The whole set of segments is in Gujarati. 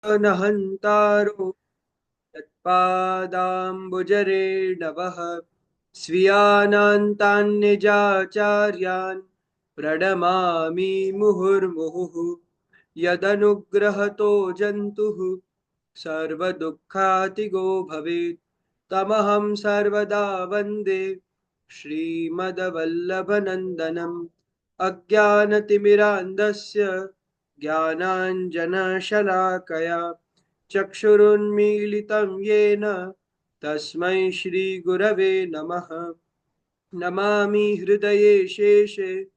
नहन्तारो यत्पादाम्बुजरेणवः स्वीयानान्तान्निजाचार्यान् प्रणमामि मुहुर्मुहुः। यदनुग्रहतो जन्तुः सर्वदुःखातिगो भवेत् तमहं सर्वदा वन्दे श्रीमद्वल्लभनन्दनम्। अज्ञानतिमिरान्धस्य ज्ञानाञ्जनशलाकया चक्षुरुन्मीलितं येन तस्मै श्रीगुरवे नमः। नमामि हृदये शेषे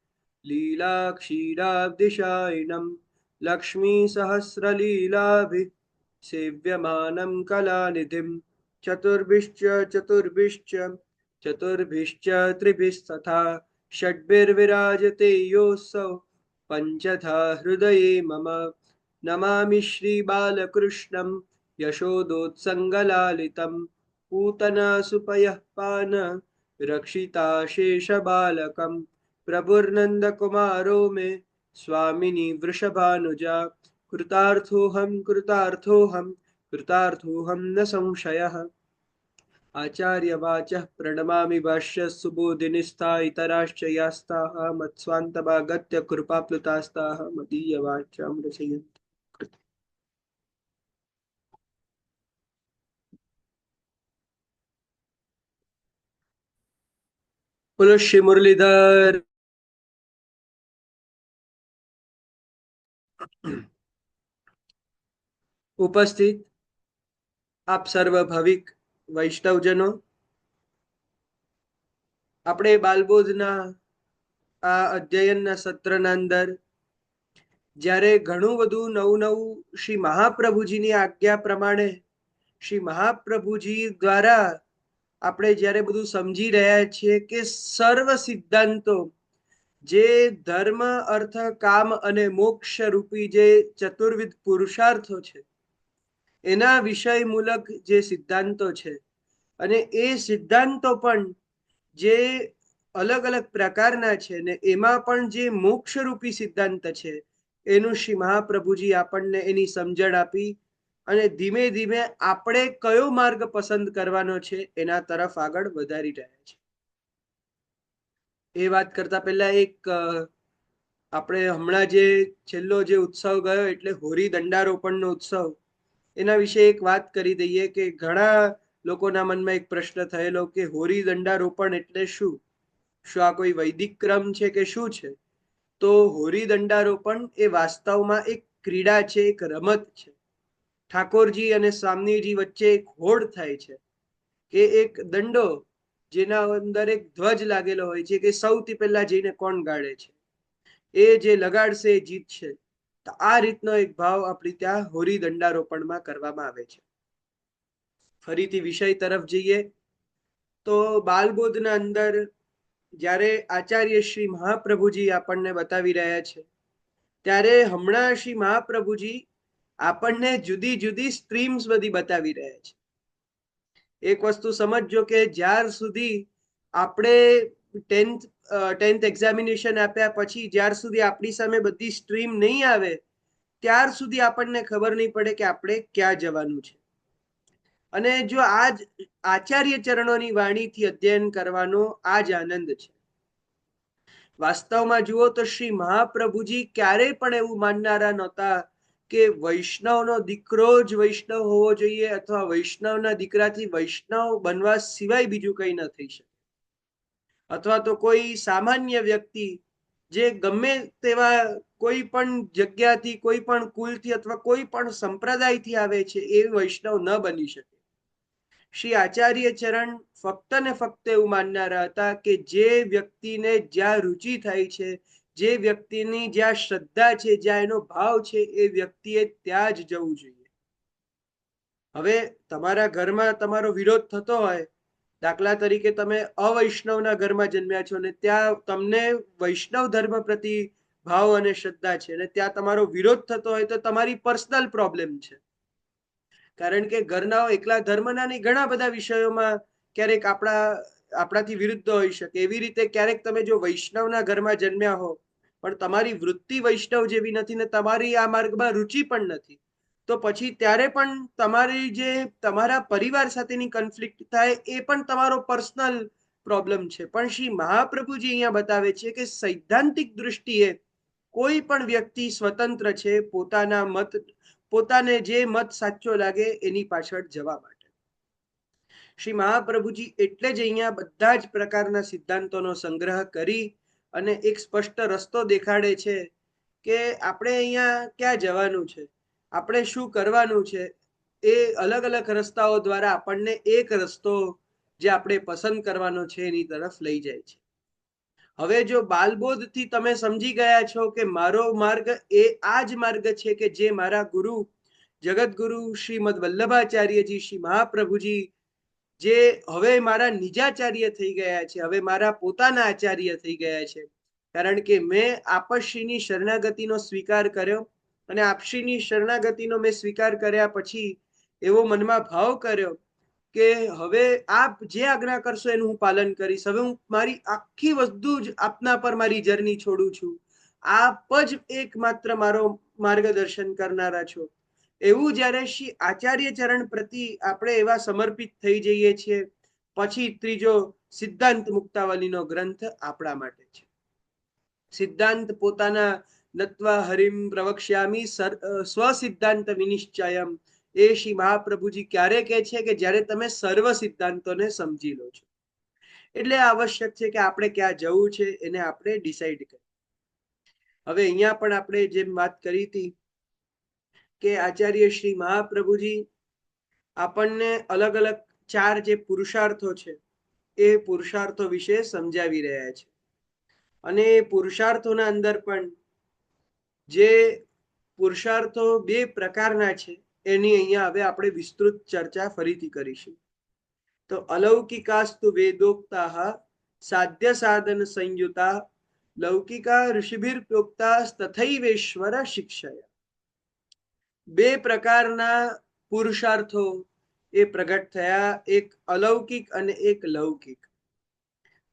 लीलाक्षीराब्धिशायिनं लक्ष्मीसहस्रलीलाभिः सेव्यमानं कलानिधिं। चतुर्भिश्च चतुर्भिश्च चतुर्भिश्च त्रिभिस्तथा षड्भिर्विराजते योऽसौ पञ्चधा हृदये मम। नमामि श्रीबालकृष्णं यशोदोत्सङ्गलालितं पूतनासुपयः पान रक्षिताशेषबालकं। प्रभुर्नन्दकुमारो मे स्वामिनी वृषभानुजा। कृतार्थोऽहं कृतार्थोऽहं कृतार्थोऽहं न संशयः। आचार्यवाचः प्रणमामि भाष्य सुबोधिनिस्था इतराश्च यास्ताः मत्स्वान्तभागत्य कृपाप्लुतास्ताः मदीयवाचां रचयन्तु। बोलो श्री मुरलीधर। उपस्थित આપ સર્વ ભાવિક વૈષ્ણવજનો, આપણે બાલબોધના આ અધ્યયનના સત્રના અંદર જ્યારે ઘણું બધું નવું નવું શ્રી મહાપ્રભુજીની આજ્ઞા પ્રમાણે શ્રી મહાપ્રભુજી દ્વારા આપણે જ્યારે બધું સમજી રહ્યા છીએ કે સર્વ સિદ્ધાંતો જે ધર્મ અર્થ કામ અને મોક્ષ રૂપી જે ચતુર્વિધ પુરુષાર્થો છે એના વિષય મૂલક જે સિદ્ધાંતો છે અને એ સિદ્ધાંતો પણ જે અલગ અલગ પ્રકારના છે ને એમાં પણ જે મોક્ષરૂપી સિદ્ધાંત છે એનું શ્રી મહાપ્રભુજી આપણને એની સમજણ આપી અને ધીમે ધીમે આપણે કયો માર્ગ પસંદ કરવાનો છે એના તરફ આગળ વધારી રહ્યા છે. એ વાત કરતા પહેલા એક આપણે હમણાં જે છેલ્લો જે ઉત્સવ ગયો એટલે હોરી દંડારોપણનો ઉત્સવ, એના વિશે એક વાત કરી દઈએ કે ઘણા લોકોના મનમાં એક પ્રશ્ન થયેલો કે હોરી દંડારોપણ એટલે શું, શું આ કોઈ વૈદિક ક્રમ છે કે શું છે? તો હોરી દંડારોપણ એ વાસ્તવમાં એક ક્રીડા છે, એક રમત છે. ઠાકોરજી અને સ્વામીજી વચ્ચે એક હોડ થાય છે કે એક દંડો જેના અંદર એક ધ્વજ લાગેલો હોય છે કે સૌથી પહેલા જઈને કોણ ગાળે છે એ જે લગાડશે એ જીતશે. તો આ રીતનો એક ભાવ આપણી ત્યાં હોરી દંડારોપણમાં કરવામાં આવે છે. ફરીથી વિષય તરફ જઈએ તો બાલબોધના અંદર જ્યારે આચાર્ય શ્રી મહાપ્રભુજી આપણને બતાવી રહ્યા છે ત્યારે હમણાં શ્રી મહાપ્રભુજી આપણને જુદી જુદી સ્ટ્રીમ્સ બધી બતાવી રહ્યા છે. એક વસ્તુ સમજજો કે જ્યાર સુધી આપણે ટેન્થ એક્ઝામિનેશન આપ્યા પછી જ્યાર સુધી આપણી સામે બધી સ્ટ્રીમ નહીં આવે ત્યાર સુધી આપણને ખબર નહીં પડે કે આપણે ક્યાં જવાનું છે. અને જો આજ આચાર્ય ચરણોની વાણીથી અધ્યયન કરવાનો આ જ આનંદ છે. વાસ્તવમાં જુઓ તો શ્રી મહાપ્રભુજી ક્યારેય પણ એવું માનનારા નહોતા કે વૈષ્ણવનો દીકરો જ વૈષ્ણવ હોવો જોઈએ અથવા વૈષ્ણવના દીકરાથી વૈષ્ણવ બનવા સિવાય બીજું કંઈ ન થઈ શકે, અથવા તો કોઈ સામાન્ય વ્યક્તિ જે ગમે તેવા કોઈ પણ જગ્યાથી કોઈ પણ કુલથી અથવા કોઈ પણ સંપ્રદાયથી આવે છે એ વૈષ્ણવ ન બની શકે. શ્રી આચાર્ય ચરણ ફક્ત ને ફક્ત એવું માનનારા હતા કે જે વ્યક્તિને જ્યાં રુચિ થાય છે, જે વ્યક્તિની જ્યાં શ્રદ્ધા છે, જ્યાં એનો ભાવ છે, એ વ્યક્તિએ ત્યાં જ જવું જોઈએ. હવે તમારા ઘરમાં તમારો વિરોધ થતો હોય, દાખલા તરીકે તમે અવૈષ્ણવના ઘરમાં જન્મ્યા છો ને ત્યાં તમને વૈષ્ણવ ધર્મ પ્રતિ ભાવ અને શ્રદ્ધા છે અને ત્યાં તમારો વિરોધ થતો હોય તો તમારી પર્સનલ પ્રોબ્લેમ છે. કારણ કે ઘરના એકલા ધર્મના નહીં, ઘણા બધા વિષયોમાં ક્યારેક આપણાથી વિરુદ્ધ હોઈ શકે. એવી રીતે ક્યારેક તમે જો વૈષ્ણવના ઘરમાં જન્મ્યા હો પણ તમારી વૃત્તિ વૈષ્ણવ જેવી નથી ને તમારી આ માર્ગમાં રુચિ પણ નથી, તો પછી ત્યારે પણ તમારી જે તમારા પરિવાર સાથેની કન્ફ્લિક્ટ થાય એ પણ તમારો પર્સનલ પ્રોબ્લેમ છે. પણ શ્રી મહાપ્રભુજી અહીંયા બતાવે છે કે સૈદ્ધાંતિક દૃષ્ટિએ કોઈ પણ વ્યક્તિ સ્વતંત્ર છે પોતાના મત, પોતાને જે મત સાચો લાગે એની પાછળ જવા માટે. શ્રી મહાપ્રભુજી એટલે જ અહીંયા બધા જ પ્રકારના સિદ્ધાંતોનો સંગ્રહ કરી અને એક સ્પષ્ટ રસ્તો દેખાડે છે કે આપણે અહીંયા ક્યાં જવાનું છે, આપણે શું કરવાનું છે. એ અલગ અલગ રસ્તાઓ દ્વારા આપણને એક રસ્તો જે આપણે પસંદ કરવાનો છે એની તરફ લઈ જાય છે. હવે જો બાલબોધ થી તમે સમજી ગયા છો કે મારો માર્ગ એ આ જ માર્ગ છે કે જે મારા ગુરુ જગતગુરુ શ્રીમદ વલ્લભાચાર્યજી શ્રી મહાપ્રભુજી જે હવે મારા નિજાચાર્ય થઈ ગયા છે, હવે મારા પોતાના આચાર્ય થઈ ગયા છે, કારણ કે મેં આપશ્રીની શરણાગતિનો સ્વીકાર કર્યો અને આપશ્રીની શરણાગતિનો મેં સ્વીકાર કર્યા પછી એવો મનમાં ભાવ કર્યો કે હવે આપ જે આજ્ઞા કરશો એનું હું પાલન કરીશ. હવે હું મારી આખી વસ્તુ જ આપના પર મારી જર્ની છોડું છું. આપ જ એકમાત્ર મારો માર્ગદર્શન કરનારા છો. એવું જ્યારે શ્રી આચાર્ય ચરણ પ્રતિ આપણે એવા સમર્પિત થઈ જઈએ છીએ પછી ત્રીજો સિદ્ધાંત મુક્તાવલીનો ગ્રંથ આપણા માટે છે. સિદ્ધાંત પોતાના નત્વા હરિમ પ્રવક્ષ્યામી સ્વસિદ્ધાંત વિનિશ્ચયમ એ શ્રી મહાપ્રભુજી ક્યારે કહે છે કે જ્યારે તમે સર્વ સિદ્ધાંતોને સમજી લો છો. એટલે આવશ્યક છે કે આપણે ક્યાં જવું છે એને આપણે ડિસાઈડ કરીએ. હવે અહીંયા પણ આપણે જેમ વાત કરી હતી કે આચાર્ય શ્રી મહાપ્રભુજી આપણને અલગ અલગ ચાર જે પુરુષાર્થો છે એ પુરુષાર્થો વિશે સમજાવી રહ્યા છે. અને પુરુષાર્થોના અંદર પણ જે પુરુષાર્થો બે પ્રકારના છે એની અહીંયા હવે આપણે વિસ્તૃત ચર્ચા ફરીથી કરીશું. તો અલૌકિકાસ્તુ વેદોક્તા સાધ્ય સાધન સંયુતા લૌકિકા ઋષિભીર પ્રોક્તા તથૈવેશ્વર શિક્ષયા. બે પ્રકારના પુરુષાર્થો એ પ્રગટ થયા, એક અલૌકિક અને એક લૌકિક.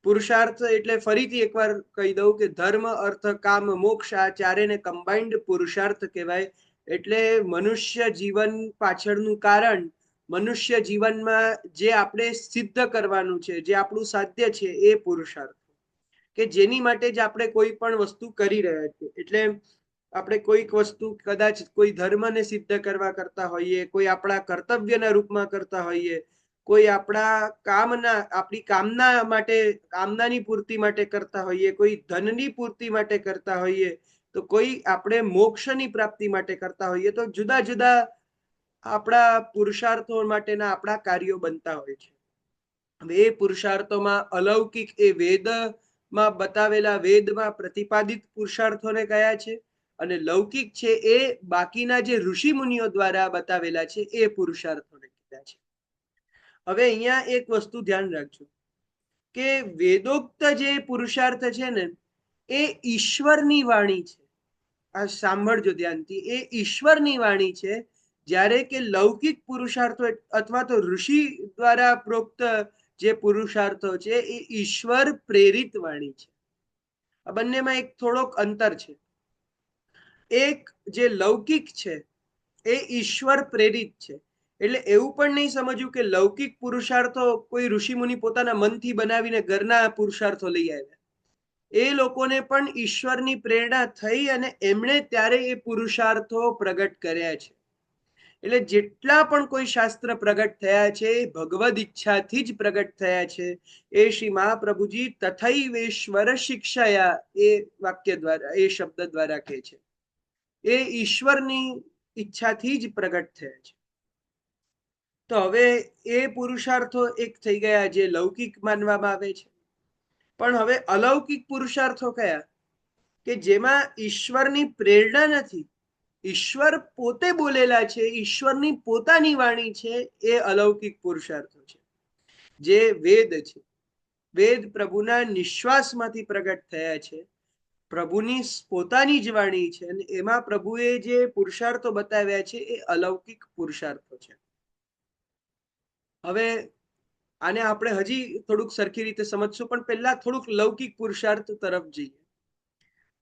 પુરુષાર્થ એટલે ફરીથી એકવાર કહી દઉં કે ધર્મ અર્થ કામ મોક્ષ આ ચારેને કમ્બાઇન્ડ પુરુષાર્થ કહેવાય. એટલે મનુષ્ય જીવન પાછળનું કારણ, મનુષ્ય જીવનમાં જે આપણે સિદ્ધ કરવાનું છે, જે આપણું સાધ્ય છે એ પુરુષાર્થ કે જેની માટે જ આપણે કોઈ પણ વસ્તુ કરી રહ્યા છીએ. એટલે આપણે કોઈક વસ્તુ કદાચ કોઈ ધર્મને સિદ્ધ કરવા કરતા હોઈએ, કોઈ આપણા કર્તવ્યના રૂપમાં કરતા હોઈએ, કોઈ આપણા કામના આપણી કામના માટે કામનાની પૂર્તિ માટે કરતા હોઈએ, કોઈ ધનની પૂર્તિ માટે કરતા હોઈએ, તો કોઈ આપણે મોક્ષની પ્રાપ્તિ માટે કરતા હોઈએ. તો જુદા જુદા આપણા પુરુષાર્થો માટેના આપણા કાર્યો બનતા હોય છે. હવે એ પુરુષાર્થોમાં અલૌકિક એ વેદમાં બતાવેલા વેદમાં પ્રતિપાદિત પુરુષાર્થોને કયા છે, અને લૌકિક છે એ બાકીના જે ઋષિ મુનિઓ દ્વારા બતાવેલા છે એ પુરુષાર્થોને કીધા છે. હવે અહીંયા એક વસ્તુ ધ્યાન રાખજો કે વેદોક્ત જે પુરુષાર્થ છે ને એ ઈશ્વરની વાણી છે. આ સાંભળજો ધ્યાનથી, એ ઈશ્વરની વાણી છે. જ્યારે કે લૌકિક પુરુષાર્થો અથવા તો ઋષિ દ્વારા પ્રોક્ત જે પુરુષાર્થો છે એ ઈશ્વર પ્રેરિત વાણી છે. આ બંનેમાં એક થોડોક અંતર છે. એક જે લૌકિક છે એ ઈશ્વર પ્રેરિત છે. એટલે એવું પણ નહીં સમજવું કે લૌકિક પુરુષાર્થો કોઈ ઋષિ મુનિ પોતાના મનથી બનાવીને ઘરના પુરુષાર્થો લઈ આવ્યા. એ લોકોને પણ ઈશ્વરની પ્રેરણા થઈ અને એમણે ત્યારે એ પુરુષાર્થો પ્રગટ કર્યા છે. એટલે જેટલા પણ કોઈ શાસ્ત્ર પ્રગટ થયા છે એ ભગવદ ઈચ્છાથી જ પ્રગટ થયા છે. એ શ્રી મહાપ્રભુજી તથૈવેશ્વર શિક્ષયા એ વાક્ય દ્વારા, એ શબ્દ દ્વારા કહે છે. એ ઈશ્વરની ઈચ્છાથી જ પ્રગટ થયા છે. તો હવે એ પુરુષાર્થો એક થઈ ગયા જે લૌકિક માનવામાં આવે છે. પણ હવે અલૌકિક પુરુષાર્થો કયા કે જેમાં ઈશ્વરની પ્રેરણા નથી, ઈશ્વર પોતે બોલેલા છે, ઈશ્વરની પોતાની વાણી છે, એ અલૌકિક પુરુષાર્થો છે. જે વેદ છે, વેદ પ્રભુના નિશ્વાસમાંથી પ્રગટ થયા છે, પ્રભુની પોતાની જ વાણી છે, અને એમાં પ્રભુએ જે પુરુષાર્થો બતાવ્યા છે એ અલૌકિક પુરુષાર્થો છે. હવે આને આપણે હજી થોડુંક સરખી રીતે સમજશું, પણ પહેલા થોડુંક લૌકિક પુરુષાર્થ તરફ જઈએ.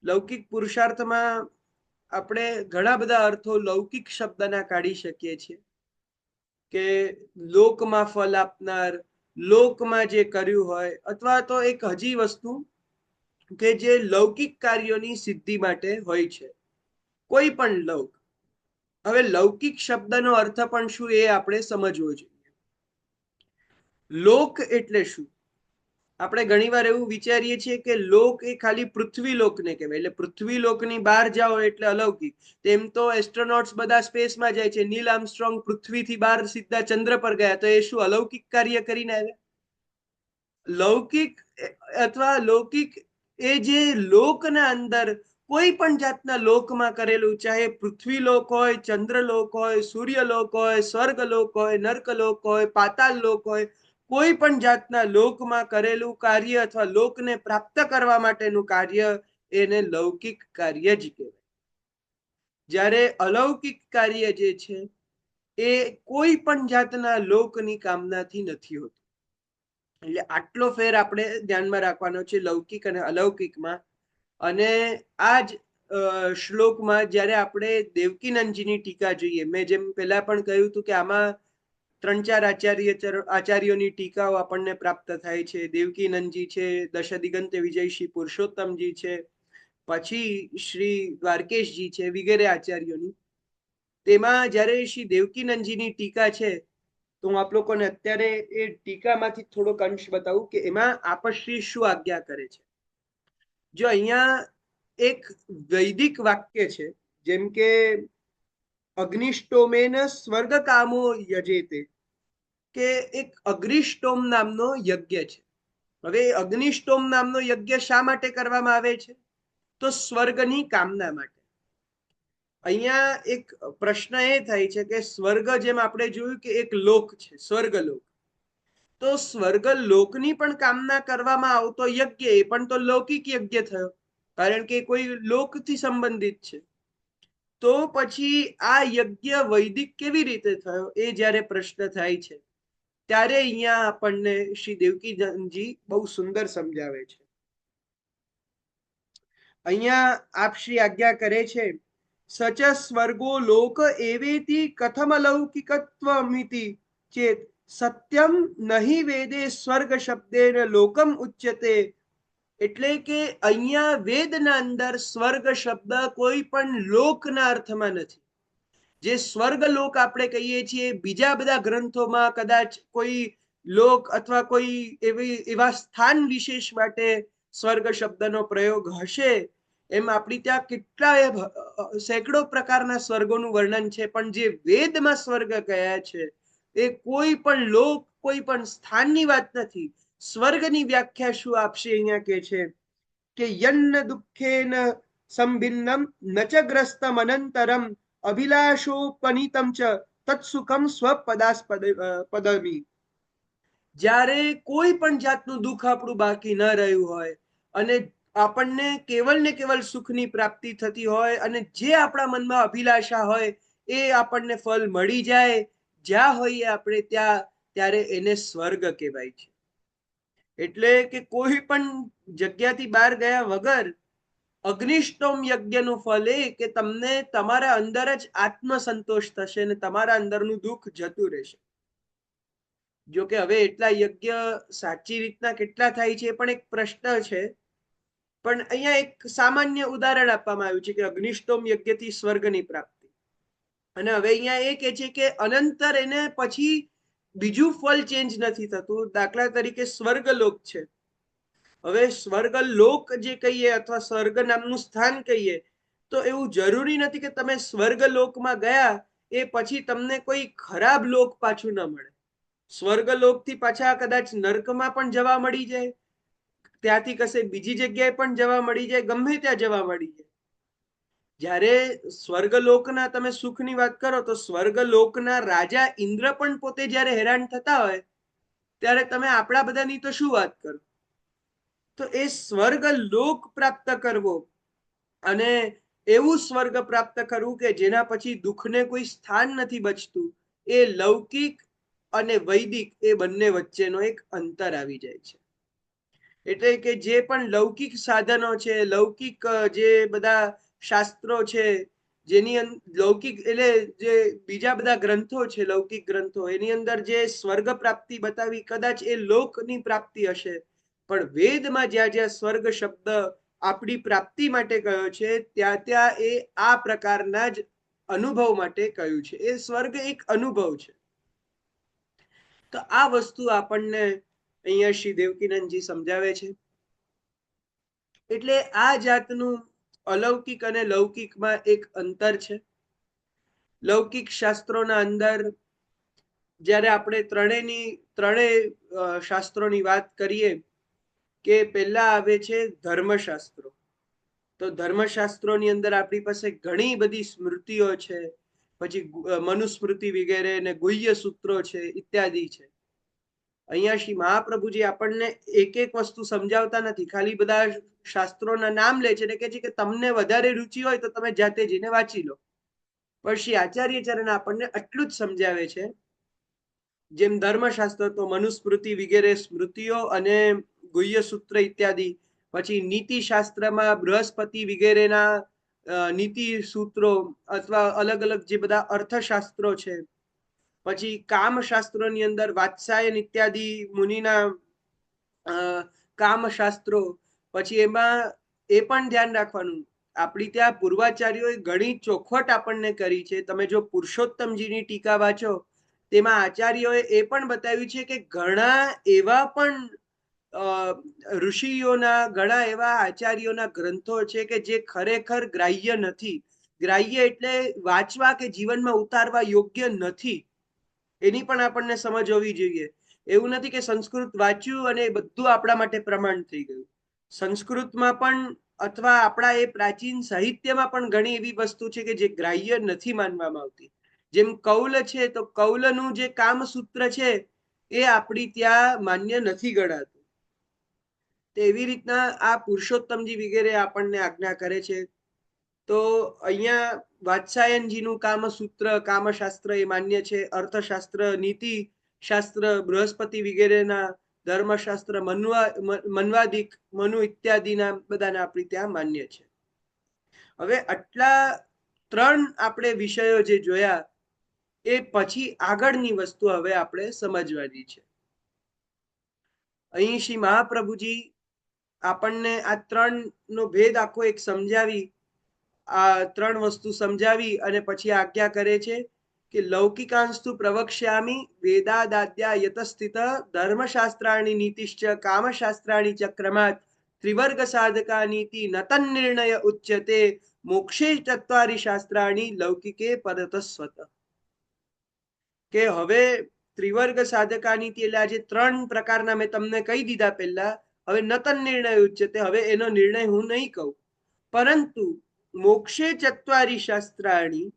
લૌકિક પુરુષાર્થમાં આપણે ઘણા બધા અર્થો લૌકિક શબ્દના કાઢી શકીએ છીએ કે લોકમાં ફળ આપનાર, લોકમાં જે કર્યું હોય, અથવા તો એક હજી વસ્તુ કે જે લૌકિક કાર્યોની સિદ્ધિ માટે હોય છે, કોઈ પણ લોક. હવે લૌકિક શબ્દનો અર્થ પણ શું એ આપણે સમજવો જોઈએ. લોક એટલે શું? આપણે ઘણીવાર એવું વિચારીએ છીએ કે લોક એ ખાલી પૃથ્વી લોકને કહેવાય, એટલે પૃથ્વી લોકની બહાર જાઓ એટલે અલૌકિક. તેમ તો એસ્ટ્રોનોટ્સ બધા સ્પેસમાં જાય છે. નીલ આર્મસ્ટ્રોંગ પૃથ્વીથી બહાર સીધા ચંદ્ર પર ગયા, તો એ શું અલૌકિક કાર્ય કરીને આવ્યા? લૌકિક અથવા લૌકિક એ જે લોકના અંદર કોઈ પણ જાતના લોકમાં કરેલું, ચાહે પૃથ્વી લોક હોય, ચંદ્ર લોક હોય, સૂર્ય લોક હોય, સ્વર્ગ લોક હોય, નર્ક લોક હોય, પાતાળ લોક હોય, કોઈ પણ જાતના લોકમાં કરેલું કાર્ય અથવા લોકને પ્રાપ્ત કરવા માટેનું કાર્ય, એને લૌકિક કાર્ય જ કહેવાય. જ્યારે અલૌકિક કાર્ય જે છે એ કોઈ પણ જાતના લોકની કામનાથી નથી હોતું. એટલે આટલો ફેર આપણે ધ્યાનમાં રાખવાનો છે લૌકિક અને અલૌકિકમાં. અને આ જ શ્લોકમાં જ્યારે આપણે દેવકીનંદજીની ટીકા જોઈએ, મેં જેમ પહેલા પણ કહ્યું હતું કે આમાં 3-4 આચાર્યોની ટીકાઓ આપણને પ્રાપ્ત થાય છે. દેવકીનંદજી છે, દશદિગંત વિજય શ્રી પુરુષોત્તમજી છે, પછી શ્રી દ્વારકેશજી છે, વગેરે આચાર્યોની. તેમાં જ્યારે શ્રી દેવકીનંદજીની ટીકા છે, તો હું આપ લોકોને અત્યારે એ ટીકામાંથી થોડોક અંશ બતાવું કે એમાં આપશ્રી શું આજ્ઞા કરે છે. જો અહીંયા એક વૈદિક વાક્ય છે, જેમ કે અગ્નિષ્ટોમેન સ્વર્ગ કામો યજેતે, કે એક અગ્નિષ્ટોમ નામનો યજ્ઞ છે. હવે અગ્નિષ્ટોમ નામનો યજ્ઞ શા માટે કરવામાં આવે છે? તો સ્વર્ગની કામના માટે. અહીંયા એક પ્રશ્ન એ થાય છે કે સ્વર્ગ, જેમ આપણે જોયું કે એક લોક છે, સ્વર્ગલોક, તો સ્વર્ગલોકની પણ કામના કરવામાં આવતો યજ્ઞ એ પણ તો લૌકિક યજ્ઞ થયો, કારણ કે કોઈ લોકથી સંબંધિત છે. તો પછી આ યજ્ઞ વૈદિક કેવી રીતે થયો, એ જ્યારે પ્રશ્ન થાય છે, ત્યારે અહીંયા આપણને શ્રી દેવકીનંદજી બહુ સુંદર સમજાવે છે. અહીંયા આપ શ્રી આજ્ઞા કરે છે, સચ સ્વર્ગો લોક એવેતિ કથમ અલૌકિકત્વમિતિ ચેત સત્યમ નહીં વેદે સ્વર્ગ શબ્દેન લોકમ ઉચ્યતે. એટલે કે અહીંયા વેદના અંદર સ્વર્ગ શબ્દ કોઈ પણ લોકના અર્થમાં નથી. જે સ્વર્ગ લોક આપણે કહીએ છીએ, બીજા બધા ગ્રંથોમાં કદાચ કોઈ લોક અથવા કોઈ એવા સ્થાન વિશેષ માટે સ્વર્ગ શબ્દનો પ્રયોગ હશે. એમ આપણી ત્યાં કેટલાય સેંકડો પ્રકારના સ્વર્ગોનું વર્ણન છે, પણ જે વેદમાં સ્વર્ગ કયા છે એ કોઈ પણ લોક, કોઈ પણ સ્થાનની વાત નથી. સ્વર્ગની વ્યાખ્યા શું આપશે અહીંયા કે છે કે યન્ન દુઃખેન સંભિન્નમ નચ ગ્રસ્તમ અનંતરમ અભિલાષોપનીતમ ચ તત્સુખમ સ્વપદાસ્પદમી. જ્યારે કોઈ પણ જાતનું દુઃખ આપણું બાકી ન રહ્યું હોય અને આપણને કેવલ ને કેવલ સુખની પ્રાપ્તિ થતી હોય, અને જે આપણા મનમાં અભિલાષા હોય એ આપણને ફળ મળી જાય, જ્યાં હોઈએ આપણે ત્યાં, ત્યારે એને સ્વર્ગ કહેવાય છે. એટલે કે કોઈ પણ જગ્યાથી બહાર ગયા વગર અગ્નિષ્ટોમ યજ્ઞનું ફળ એ કે તમને તમારા અંદર જ આત્મસંતોષ થશે અને તમારા અંદરનું દુઃખ જતું રહેશે. જો કે હવે એટલા યજ્ઞ સાચી રીતના કેટલા થાય છે એ પણ એક પ્રશ્ન છે, પણ અહીંયા એક સામાન્ય ઉદાહરણ આપવામાં આવ્યું છે કે અગ્નિષ્ટોમ યજ્ઞથી સ્વર્ગની પ્રાપ્તિ. અને હવે અહીંયા એ કે છે કે અનંતર એને પછી બીજું ફળ ચેન્જ નથી થતું. દાખલા તરીકે સ્વર્ગલોક છે. હવે સ્વર્ગલોક જે કહીએ અથવા સ્વર્ગ નામનું સ્થાન કહીએ, તો એવું જરૂરી નથી કે તમે સ્વર્ગલોકમાં ગયા એ પછી તમને કોઈ ખરાબ લોક પાછું ન મળે. સ્વર્ગલોકથી પાછા કદાચ નર્કમાં પણ જવા મળી જાય, ત્યાંથી કશે બીજી જગ્યાએ પણ જવા મળી જાય, ગમે ત્યાં જવા મળી જાય. જ્યારે સ્વર્ગલોકના તમે સુખની વાત કરો તો સ્વર્ગલોકના રાજા ઇન્દ્ર પણ પોતે જ્યારે હેરાન થતા હોય, ત્યારે તમે આપણા બધાની તો શું વાત કરો. તો એ સ્વર્ગ લોક પ્રાપ્ત કરવો અને એવું સ્વર્ગ પ્રાપ્ત કરવું કે જેના પછી દુઃખને કોઈ સ્થાન નથી બચતું, એ લૌકિક અને વૈદિક એ બંને વચ્ચેનો એક અંતર આવી જાય છે. એટલે કે જે પણ લૌકિક સાધનો છે, લૌકિક જે બધા શાસ્ત્રો છે, જેની લૌકિક એટલે જે બીજા બધા ગ્રંથો છે, લૌકિક ગ્રંથો, એની અંદર જે સ્વર્ગ પ્રાપ્તિ બતાવી, કદાચ એ લોકની પ્રાપ્તિ હશે, પણ વેદમાં જ્યાં જ્યાં સ્વર્ગ શબ્દ આપણી પ્રાપ્તિ માટે કયો છે, ત્યાં ત્યાં એ આ પ્રકારના જ અનુભવ માટે કહ્યું છે. એ સ્વર્ગ એક અનુભવ છે. તો આ વસ્તુ આપણને અહીંયા શ્રી દેવકીનંદજી સમજાવે છે. એટલે આ જાતનું અલૌકિક અને લૌકિકમાં એક અંતર છે. લૌકિક શાસ્ત્રોના અંદર જ્યારે આપણે ત્રણેય શાસ્ત્રોની વાત કરીએ, કે પહેલા આવે છે ધર્મશાસ્ત્રો. તો ધર્મશાસ્ત્રોની અંદર આપણી પાસે ઘણી બધી સ્મૃતિઓ છે, પછી મનુસ્મૃતિ વગેરે ને ગુહ્ય સૂત્રો છે ઇત્યાદિ છે. અહીંયા શ્રી મહાપ્રભુજી આપણને એક એક વસ્તુ સમજાવતા નથી, ખાલી બધા શાસ્ત્રોના નામ લે છે અને કહે છે કે તમને વધારે રુચિ હોય તો તમે જાતે જઈને વાંચી લો. પણ શ્રી આચાર્ય ચરણ આપણને આટલું જ સમજાવે છે. જેમ ધર્મશાસ્ત્ર તો મનુસ્મૃતિ વગેરે સ્મૃતિઓ અને ગુહ્ય સૂત્ર ઇત્યાદિ, પછી નીતિ શાસ્ત્રમાં બૃહસ્પતિ વગેરેના નીતિ સૂત્રો અથવા અલગ અલગ જે બધા અર્થશાસ્ત્રો છે, પછી કામશાસ્ત્રોની અંદર વાત્સાયન ઇત્યાદિ મુનિના કામશાસ્ત્રો, પછી એમાં એ પણ ધ્યાન રાખવાનું, આપણી ત્યાં પૂર્વાચાર્યોએ ઘણી ચોખવટ આપણને કરી છે. તમે જો પુરુષોત્તમજીની ટીકા વાંચો, તેમાં આચાર્યોએ એ પણ બતાવ્યું છે કે ઘણા એવા પણ ઋષિઓના, ઘણા એવા આચાર્યોના ગ્રંથો છે કે જે ખરેખર ગ્રાહ્ય નથી. ગ્રાહ્ય એટલે વાંચવા કે જીવનમાં ઉતારવા યોગ્ય નથી. એની પણ આપણને સમજ હોવી જોઈએ. એવું નથી કે સંસ્કૃત વાંચ્યું અને બધું આપણા માટે પ્રમાણ થઈ ગયું. સંસ્કૃતમાં પણ અથવા આપણા એ પ્રાચીન સાહિત્યમાં પણ ઘણી એવી વસ્તુ છે કે જે ગ્રાહ્ય નથી માનવામાં આવતી. જેમ કૌલ છે, તો કૌલનું જે કામસૂત્ર છે એ આપણી ત્યાં માન્ય નથી ગણાતું. એવી રીતના આ પુરુષોત્તમજી વગેરે આપણને આજ્ઞા કરે છે. તો અહીંયા વાત્સાયનજીનું કામસૂત્ર, કામશાસ્ત્ર એ માન્ય છે. અર્થશાસ્ત્ર, નીતિ શાસ્ત્ર, બૃહસ્પતિ વગેરેના ધર્મશાસ્ત્ર, મન્વાદિક, મનુ ઇત્યાદિના બધાના આપણી ત્યાં માન્ય છે. હવે આટલા ત્રણ આપણે વિષયો જે જોયા, એ પછી આગળની વસ્તુ હવે આપણે સમજવાની છે. અહીં શ્રી મહાપ્રભુજી આપણને આ ત્રણ નો ભેદ આખો એક સમજાવી, આ ત્રણ વસ્તુ સમજાવી અને પછી આજ્ઞા કરે છે કે લૌકિકાંસ્તુ પ્રવક્ષ્યામિ વેદાદાદ્યા યતસ્થિત ધર્મશાસ્ત્રાણી નીતિશ્ચ કામશાસ્ત્રાણી ચ ક્રમાત ત્રિવર્ગ સાધકા નીતિ નતન નિર્ણય ઉચ્યતે મોક્ષે ચત્વારી શાસ્ત્રાણી લૌકિકે પરતસ્વત. કે હવે ત્રિવર્ગ સાધકા નીતિ એટલે આજે ત્રણ પ્રકારના મેં તમને કહી દીધા પહેલા. હવે નતન નિર્ણય ઉચ્યતે, હવે એનો નિર્ણય હું નહીં કહું, પરંતુ મોક્ષે ચત્વારી શાસ્ત્રાણી,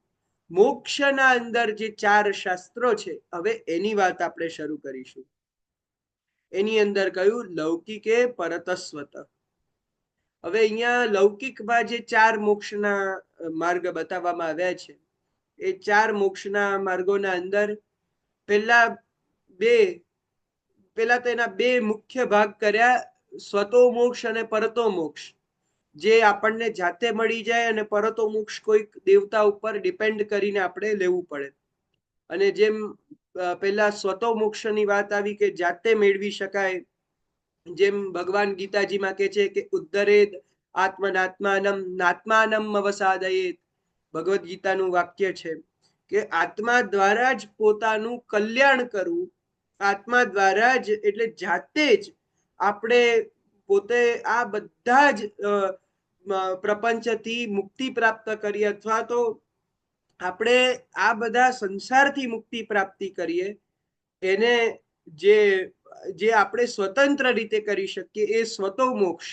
મોક્ષના અંદર જે ચાર શાસ્ત્રો છે, હવે એની વાત આપણે શરૂ કરીશું. એની અંદર કહ્યું લૌકિકે પરતસ્વત. હવે અહીંયા લૌકિકમાં જે ચાર મોક્ષના માર્ગ બતાવવામાં આવ્યા છે, એ ચાર મોક્ષના માર્ગોના અંદર પેલા તો એના બે મુખ્ય ભાગ કર્યા, સ્વતો મોક્ષ અને પરતો મોક્ષ. જે આપણને જાતે મળી જાય અને પરતો મોક્ષ કોઈક દેવતા ઉપર ડિપેન્ડ કરીને આપણે લેવું પડે. અને જેમ પેલા સ્વતો મોક્ષની વાત આવી કે જાતે મેળવી શકાય, જેમ ભગવાન ગીતાજીમાં કહે છે કે ઉદ્ધરેદ આત્મનાત્માનમ નાત્માનમ અવસાદયેત, ભગવદ ગીતાનું વાક્ય છે કે આત્મા દ્વારા જ પોતાનું કલ્યાણ કરવું. આત્મા દ્વારા જ એટલે જાતે જ આપણે પોતે આ બધા જ પ્રપંચથી મુક્તિ પ્રાપ્ત કરીએ, અથવા તો આપણે આ બધા સંસારથી મુક્તિ પ્રાપ્તિ કરીએ, એને જે આપણે સ્વતંત્ર રીતે કરી શકીએ, એ સ્વતો મોક્ષ.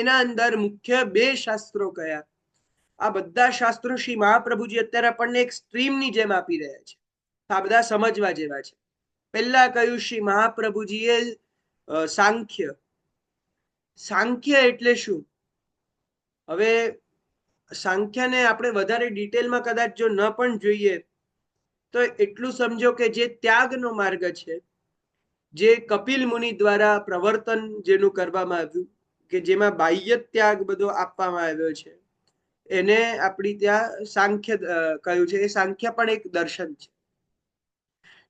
એના અંદર મુખ્ય બે શાસ્ત્રો કયા? આ બધા શાસ્ત્રો શ્રી મહાપ્રભુજી અત્યારે આપણને એક સ્ટ્રીમની જેમ આપી રહ્યા છે. આ બધા સમજવા જેવા છે. પહેલા કહ્યું શ્રી મહાપ્રભુજીએ સાંખ્ય. સાંખ્ય એટલે શું? હવે સાંખ્યને આપણે વધારે ડિટેલમાં કદાચ જો ન પણ જોઈએ તો એટલું સમજો કે જે ત્યાગનો માર્ગ છે, જે કપિલ મુનિ દ્વારા પ્રવર્તન જેનું કરવામાં આવ્યું, કે જેમાં બાહ્ય ત્યાગ બધો આપવામાં આવ્યો છે, એને આપણી ત્યાં સાંખ્ય કહ્યું છે. એ સાંખ્ય પણ એક દર્શન છે.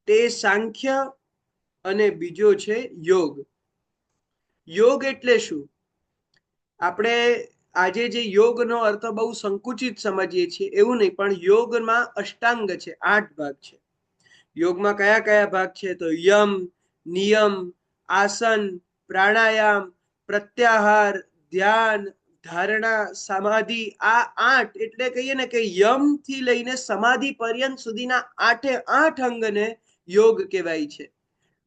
તે સાંખ્ય અને બીજો છે યોગ. યોગ એટલે શું? આપણે આજે જે યોગનો અર્થ બહુ સંકુચિત સમજીએ છીએ એવું નહીં, પણ યોગમાં અષ્ટાંગ છે, 8 ભાગ છે. યોગમાં કયા કયા ભાગ છે? તો યમ, નિયમ, આસન, પ્રાણાયામ, પ્રત્યાહાર, ધ્યાન, ધારણા, સમાધિ. આ 8 એટલે કહીએ ને કે યમ થી લઈને સમાધિ પર્યંત સુધીના 8 અંગને યોગ કહેવાય છે.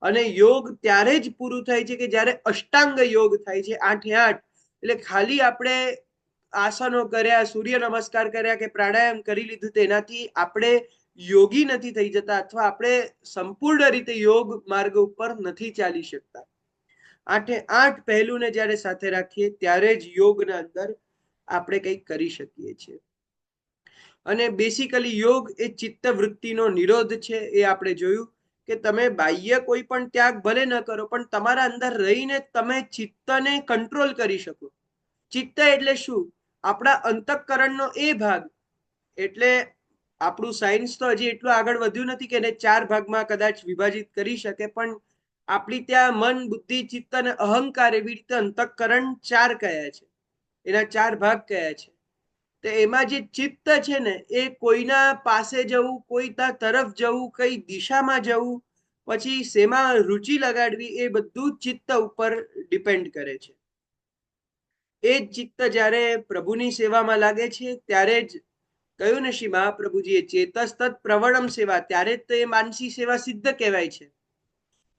અને યોગ ત્યારે જ પૂરું થાય છે કે જ્યારે અષ્ટાંગ યોગ થાય છે, 8 એટલે ખાલી આપણે આસનો કર્યા, સૂર્ય નમસ્કાર કર્યા કે પ્રાણાયામ કરી લીધું તેનાથી આપણે યોગી નથી થઈ જતા, અથવા આપણે સંપૂર્ણ રીતે યોગ માર્ગ ઉપર નથી ચાલી શકતા. 8 પહેલુંને જ્યારે સાથે રાખીએ ત્યારે જ યોગના અંદર આપણે કંઈક કરી શકીએ છીએ. અને બેસિકલી યોગ એ ચિત્ત વૃત્તિનો નિરોધ છે. એ આપણે જોયું કે તમે બાહ્ય કોઈ પણ ત્યાગ ભલે ન કરો, પણ તમારા અંદર રહીને તમે ચિત્તને કંટ્રોલ કરી શકો. ચિત્ત એટલે શું? આપણા અંતઃકરણનો એ ભાગ. એટલે આપણું સાયન્સ તો હજી એટલું આગળ વધ્યું નથી કે એને 4 ભાગમાં કદાચ વિભાજિત કરી શકે, પણ આપણી ત્યાં મન, બુદ્ધિ, ચિત્ત અને અહંકાર એવી રીતે અંતઃકરણ 4 કયા છે, એના 4 ભાગ કયા છે. તો એમાં જે ચિત્ત છે ને, એ કોઈના પાસે જવું, કોઈના તરફ જવું, કઈ દિશામાં જવું, પછી શેમાં રુચિ લગાડવી, એ બધું ચિત્ત ઉપર ડિપેન્ડ કરે છે. એ જ ચિત્ત જ્યારે પ્રભુની સેવામાં લાગે છે ત્યારે જ કહ્યું ને શ્રી મહાપ્રભુજીએ, ચેતસ્તત પ્રવણમ સેવા, ત્યારે જ તો એ માનસી સેવા સિદ્ધ કહેવાય છે.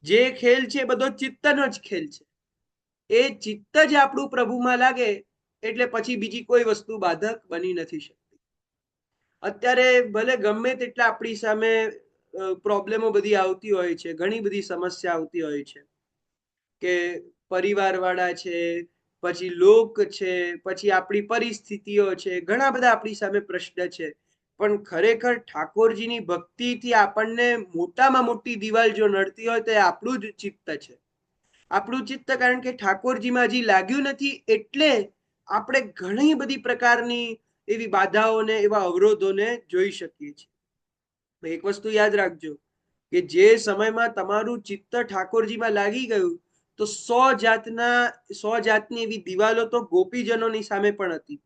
જે ખેલ છે બધો ચિત્તનો જ ખેલ છે. એ ચિત્ત જ આપણું પ્રભુમાં લાગે એટલે પછી બીજી કોઈ વસ્તુ બાધક બની નથી શકતી. અત્યારે ભલે ગમે તેટલા આપણી સામે પ્રોબ્લેમો બધી આવતી હોય છે, ઘણી બધી સમસ્યા આવતી હોય છે, કે પરિવાર વાળા છે, પછી લોક છે, પછી આપણી પરિસ્થિતિઓ છે, ઘણા બધા આપણી સામે પ્રશ્ન છે. પણ ખરેખર ઠાકોરજીની ભક્તિથી આપણને મોટામાં મોટી દિવાલ જો નડતી હોય તો એ આપણું જ ચિત્ત છે. આપણું ચિત્ત, કારણ કે ઠાકોરજીમાં હજી લાગ્યું નથી એટલે આપણે ઘણી બધી પ્રકારની એવી બાધાઓને, એવા અવરોધોને જોઈ શકીએ છીએ. એક વસ્તુ યાદ રાખજો કે જે સમયમાં તમારું ચિત્ત ઠાકોરજીમાં લાગી ગયું તો 100 જાતની એવી દિવાલો તો ગોપીજનોની સામે પણ હતી.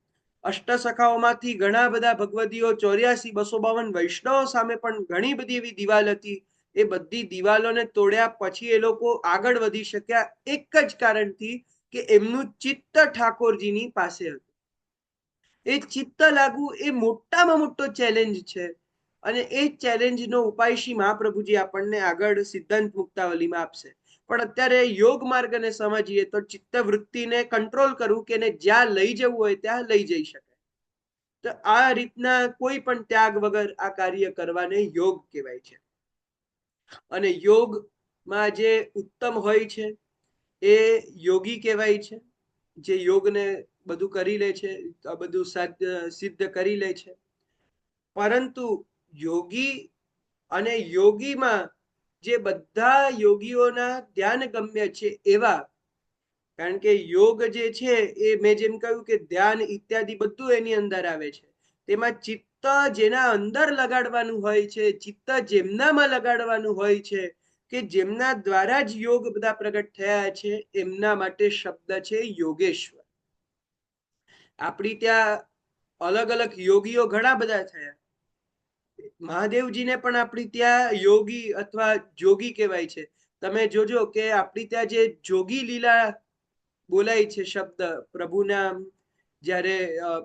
અષ્ટસખાઓમાંથી ઘણા બધા ભગવદીઓ, 84, 252 વૈષ્ણવો સામે પણ ઘણી બધી એવી દિવાલ હતી. એ બધી દિવાલોને તોડ્યા પછી એ લોકો આગળ વધી શક્યા, એક જ કારણથી કે એમનું ચિત્ત ઠાકોરજીની પાસે હતું. એ ચિત્ત લાગવું એ મોટામાં મોટો ચેલેન્જ છે. અને એ ચેલેન્જનો ઉપાય શ્રી મહાપ્રભુજી આપણને આગળ સિદ્ધાંત મુક્તાવલીમાં આપશે. પણ અત્યારે યોગ માર્ગને સમજીએ તો ચિત્ત વૃત્તિને કંટ્રોલ કરવું, કે એને જ્યાં લઈ જવું હોય ત્યાં લઈ જઈ શકે. તો આ રીતના કોઈ પણ ત્યાગ વગર આ કાર્ય કરવાને યોગ કહેવાય છે. અને યોગમાં જે ઉત્તમ હોય છે એ યોગી કહેવાય છે, જે યોગને બધું કરી લે છે, બધું સિદ્ધ કરી લે છે. પરંતુ યોગી અને યોગીમાં જે બધા યોગીઓના ધ્યાન ગમ્ય છે એવા, કારણ કે યોગ જે છે એ મેં જેમ કહ્યું કે ધ્યાન ઇત્યાદિ બધું એની અંદર આવે છે. તેમાં ચિત્ત જેના અંદર લગાડવાનું હોય છે, ચિત્ત જેમનામાં લગાડવાનું હોય છે, કે જેમના દ્વારા જ યોગ બધા પ્રગટ થયા છે, એમના માટે શબ્દ છે યોગેશ્વર. આપણી ત્યાં અલગ અલગ યોગીઓ ઘણા બધા થયા. મહાદેવજીને પણ આપણી ત્યાં યોગી અથવા જોગી કહેવાય છે. તમે જોજો કે આપણી ત્યાં જે જોગી લીલા બોલાય છે શબ્દ, પ્રભુના જ્યારે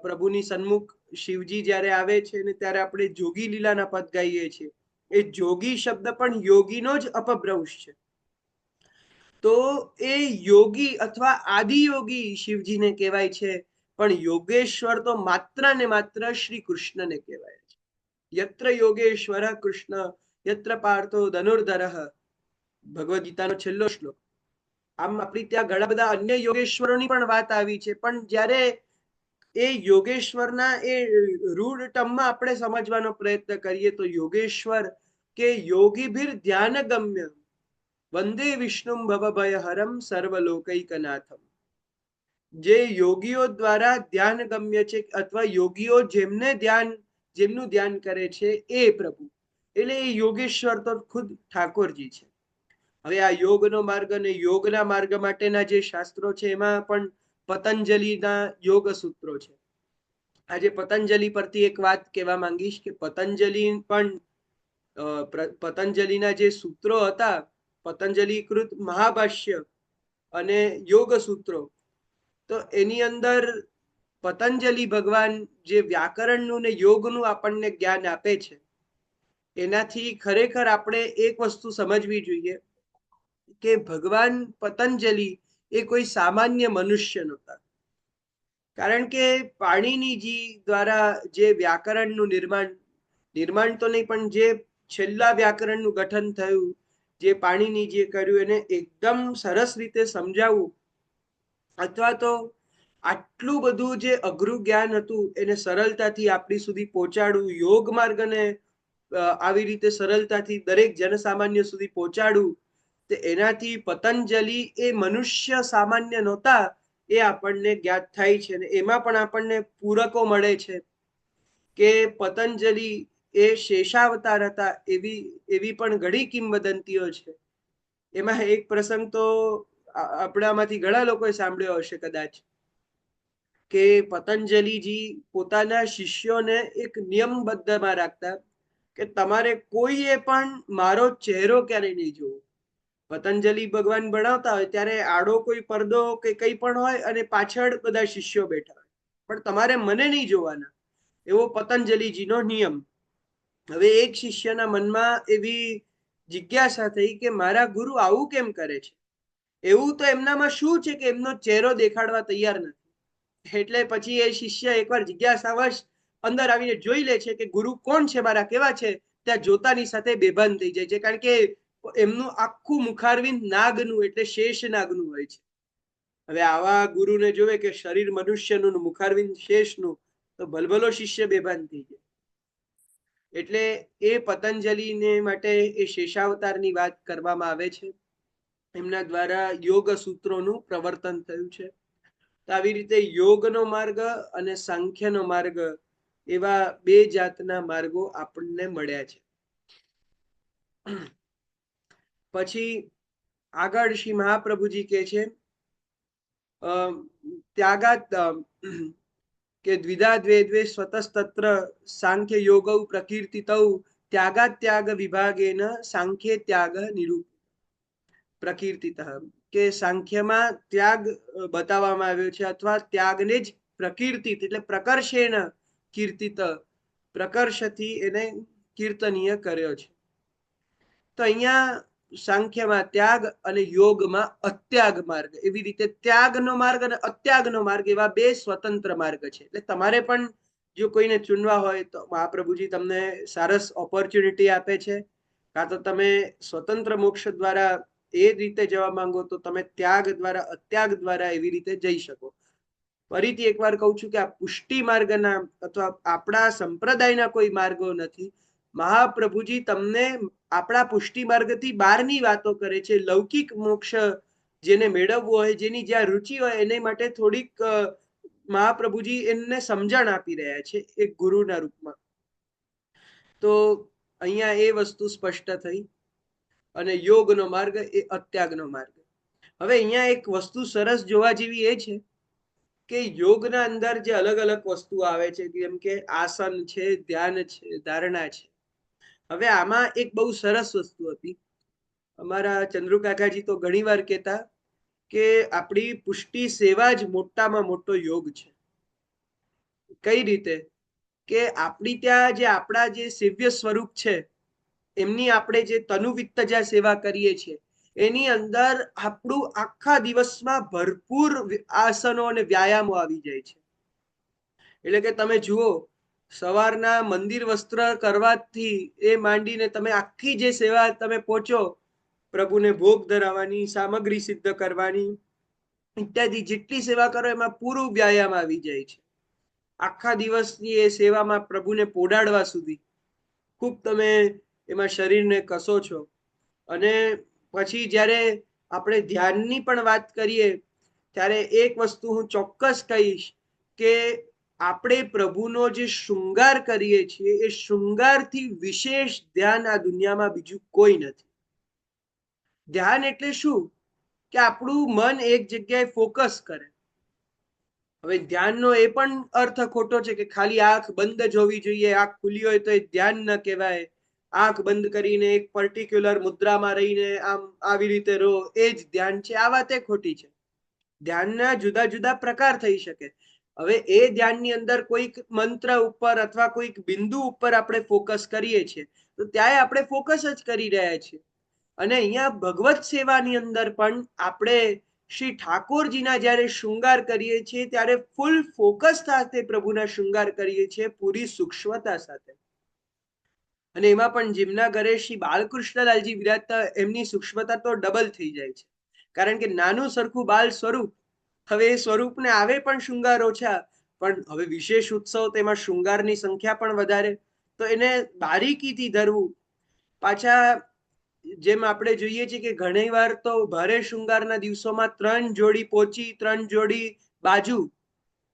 પ્રભુની સન્મુખ શિવજી જ્યારે આવે છે ને ત્યારે આપણે જોગી લીલાના પદ ગાઈએ છીએ. એ જોગી શબ્દ પણ યોગીનો જ અપભ્રંશ છે. તો એ યોગી અથવા આદિયોગી શિવજીને કહેવાય છે. પણ યોગેશ્વર તો માત્ર ને માત્ર શ્રી કૃષ્ણને કહેવાય છે. યત્ર યોગેશ્વર કૃષ્ણ યત્ર પાર્થો ધનુર્ધરઃ, ભગવદ ગીતાનો છેલ્લો શ્લોક. આમ આપણી ત્યાં ઘણા બધા અન્ય યોગેશ્વરોની પણ વાત આવી છે, પણ જ્યારે એ યોગેશ્વરના એ રૂઢ ટર્મમાં આપણે સમજવાનો પ્રયત્ન કરીએ તો યોગેશ્વર કે યોગીભીર ધ્યાન ગમ્ય વંદે વિષ્ણુ ભવભય હરમ સર્વલોકૈકનાથમ. જે યોગીઓ દ્વારા ધ્યાન ગમ્ય છે, અથવા યોગીઓ જેમનું ધ્યાન કરે છે એ પ્રભુ, એટલે એ યોગેશ્વર તો ખુદ ઠાકોરજી છે. હવે આ યોગનો માર્ગ અને યોગના માર્ગ માટેના જે શાસ્ત્રો છે એમાં પણ પતંજલિના યોગ સૂત્રો છે. આજે પતંજલિ પરથી એક વાત કહેવા માંગીશ કે પતંજલિ પણ પતંજલિના જે સૂત્રો હતા, પતંજલિકૃત મહાભાષ્ય અને યોગ સૂત્રો, તો એની અંદર પતંજલિ ભગવાન જે વ્યાકરણનું ને યોગનું આપણને જ્ઞાન આપે છે, એનાથી ખરેખર આપણે એક વસ્તુ સમજવી જોઈએ કે ભગવાન પતંજલિ એ કોઈ સામાન્ય મનુષ્ય નહોતા. કારણ કે પાણિનીજી દ્વારા જે વ્યાકરણનું નિર્માણ તો નહીં પણ જે છેલ્લા વ્યાકરણનું ગઠન થયું, જે પાણિનીજીએ કર્યું એને એકદમ સરસ રીતે સમજાવવું, અથવા તો આટલું બધું જે અઘરું જ્ઞાન હતું એને સરળતાથી આપણી સુધી પહોંચાડવું, યોગ માર્ગને આવી રીતે સરળતાથી દરેક જનસામાન્ય સુધી પહોંચાડવું, તો એનાથી પતંજલિ એ મનુષ્ય સામાન્ય નહોતા એ આપણને જ્ઞાત થાય છે. અને એમાં પણ આપણને પૂરકો મળે છે કે પતંજલિ એ શેષાવતાર હતા, એવી પણ ઘણી કિંવદંતીઓ છે. એમાં એક પ્રસંગ તો આપણામાંથી ઘણા લોકોએ સાંભળ્યો હશે કદાચ, કે પતંજલિજી પોતાના શિષ્યોને એક નિયમબદ્ધમાં રાખતા કે તમારે કોઈએ પણ મારો ચહેરો ક્યારેય નહીં જોવો. પતંજલિ ભગવાન ભણાવતા હોય ત્યારે આડો કોઈ પડદો કે કંઈ પણ હોય અને પાછળ બધા શિષ્યો બેઠા હોય, પણ તમારે મને નહીં જોવાના, એવો પતંજલિજીનો નિયમ. હવે એક શિષ્યના મનમાં એવી જિજ્ઞાસા થઈ કે મારા ગુરુ આવું કેમ કરે છે, એવું તો એમનામાં શું છે કે એમનો ચહેરો દેખાડવા તૈયાર નથી. એટલે પછી એ શિષ્ય એકવાર જિજ્ઞાસાવશ અંદર આવીને જોઈ લે છે કે ગુરુ કોણ છે, મારા કેવા છે. ત્યાં જોતાની સાથે બેભાન થઈ જાય છે, કારણ કે એમનું આખું મુખારવિંદ નાગનું એટલે શેષ નાગનું હોય છે. હવે આવા ગુરુને જોવે કે શરીર મનુષ્યનું, મુખારવિંદ શેષનું, તો ભલભલો શિષ્ય બેભાન થઈ જાય. એટલે એ પતંજલિને માટે એ શેષાવતારની વાત કરવામાં આવે છે. એમના દ્વારા યોગ સૂત્રોનું પ્રવર્તન થયું છે. તો આવી રીતે યોગનો માર્ગ અને સાંખ્યનો માર્ગ, એવા બે જાતના માર્ગો આપણને મળ્યા છે. પછી આગળ શ્રી મહાપ્રભુજી કહે છે ત્યાગાત કે દ્વિધા દ્વે દ્વે સ્વતસ્તત્ર સાંખ્ય યોગૌ પ્રકીર્તિતૌ ત્યાગાત ત્યાગ વિભાગેન સાંખ્ય ત્યાગ નિરૂપ પ્રકીર્તિત, કે સાંખ્યમાં ત્યાગ બતાવવામાં આવ્યો છે, અથવા ત્યાગને જ પ્રકીર્તિત એટલે પ્રકર્ષેણ કીર્તિત, પ્રકર્ષથી એને કીર્તનીય કર્યો છે. તો અહીંયા સાંખ્યમાં ત્યાગ અને યોગમાં અત્યાગ માર્ગ, એવી રીતે ત્યાગનો માર્ગ અને અત્યાગનો માર્ગ એવા બે સ્વતંત્ર માર્ગ છે. એટલે તમારે પણ જો કોઈને ચૂનવા હોય તો મહાપ્રભુજી તમને સરસ ઓપોર્ચ્યુનિટી આપે છે. કાં તો તમે સ્વતંત્ર મોક્ષ દ્વારા એ રીતે જવા માંગો તો તમે ત્યાગ દ્વારા, અત્યાગ દ્વારા એવી રીતે જઈ શકો. ફરીથી એકવાર કહું છું કે આ પુષ્ટિ માર્ગના અથવા આપણા સંપ્રદાયના કોઈ માર્ગો નથી. મહાપ્રભુજી તમને આપણા પુષ્ટિ માર્ગથી બહારની વાતો કરે છે. લૌકિક મોક્ષ જેને મેળવવો હોય, જેની જ્યાં રુચિ હોય, એને માટે થોડીક મહાપ્રભુજી એમને સમજણ આપી રહ્યા છે એક ગુરુના રૂપમાં. તો અહીંયા એ વસ્તુ સ્પષ્ટ થઈ. અને યોગનો માર્ગ એ અત્યાગનો માર્ગ. હવે અહીંયા એક વસ્તુ સરસ જોવા જેવી એ છે કે યોગના અંદર જે અલગ અલગ વસ્તુ આવે છે, જેમ કે આસન છે, ધ્યાન છે, ધારણા છે. હવે આમાં એક બહુ સરસ વસ્તુ હતી. અમારા ચંદ્રુ કાકાજી તો ઘણી વાર કહેતા કે આપણી પુષ્ટિ સેવા જ મોટામાં મોટો યોગ છે. કઈ રીતે? કે આપણી ત્યાં જે આપણા જે સેવ્ય સ્વરૂપ છે, એમની આપણે જે તનુવિત્તજા સેવા કરીએ છીએ, એની અંદર આપણું આખા દિવસમાં ભરપૂર આસનો અને વ્યાયામો આવી જાય છે. એટલે કે તમે જુઓ, સવારના મંદિર વસ્ત્ર કરવાથી એ માંડીને તમે આખી જે સેવા તમે પહોંચો, પ્રભુને ભોગ ધરાવવાની, સામગ્રી સિદ્ધ કરવાની ઇત્યાદિ જેટલી સેવા કરો એમાં પૂરું વ્યાયામ આવી જાય છે. આખા દિવસની એ સેવામાં પ્રભુને પોડાડવા સુધી ખૂબ તમે એમાં શરીરને કસો છો. અને પછી જ્યારે આપણે ધ્યાનની પણ વાત કરીએ ત્યારે એક વસ્તુ હું ચોક્કસ કહીશ કે આપણે પ્રભુનો જે શૃંગાર કરીએ છીએ એ શૃંગારથી વિશેષ ધ્યાન આ દુનિયામાં બીજું કોઈ નથી. ધ્યાન એટલે શું? કે આપણું મન એક જગ્યાએ ફોકસ કરે. હવે ધ્યાનનો એ પણ અર્થ ખોટો છે કે ખાલી આંખ બંધ જ હોવી જોઈએ, આંખ ખુલી હોય તો એ ધ્યાન ન કહેવાય. આંખ બંધ કરીને એક પર્ટિક્યુલર મુદ્રામાં રહીને આમ આવી રીતે રહો એ જ ધ્યાન છે, આ વાત એ ખોટી છે. ધ્યાનના જુદા જુદા પ્રકાર થઈ શકે. હવે એ ધ્યાનની અંદર કોઈક મંત્ર ઉપર અથવા કોઈક બિંદુ ઉપર આપણે ફોકસ કરીએ છીએ તો ત્યાં આપણે ફોકસ જ કરી રહ્યા છીએ. અને અહીંયા ભગવત સેવાની અંદર પણ આપણે શ્રી ઠાકોરજીના જ્યારે શૃંગાર કરીએ છીએ ત્યારે ફૂલ ફોકસ સાથે પ્રભુના શૃંગાર કરીએ છીએ, પૂરી સૂક્ષ્મતા સાથે. અને એમાં પણ જેમના ઘરે શ્રી બાલકૃષ્ણલાલજી વિરાજતા એમની સૂક્ષ્મતા તો ડબલ થઈ જાય છે. કારણ કે નાનું સરખું બાલ સ્વરૂપ, હવે એ સ્વરૂપને આવે પણ શૃંગાર ઓછા, પણ હવે વિશેષ ઉત્સવ તેમાં શૃંગારની સંખ્યા પણ વધારે, તો એને બારીકીથી ધરવું. પાછા જેમ આપણે જોઈએ છીએ કે ઘણી વાર તો ભારે શૃંગારના દિવસોમાં 3 જોડી પોચી, 3 જોડી બાજુ,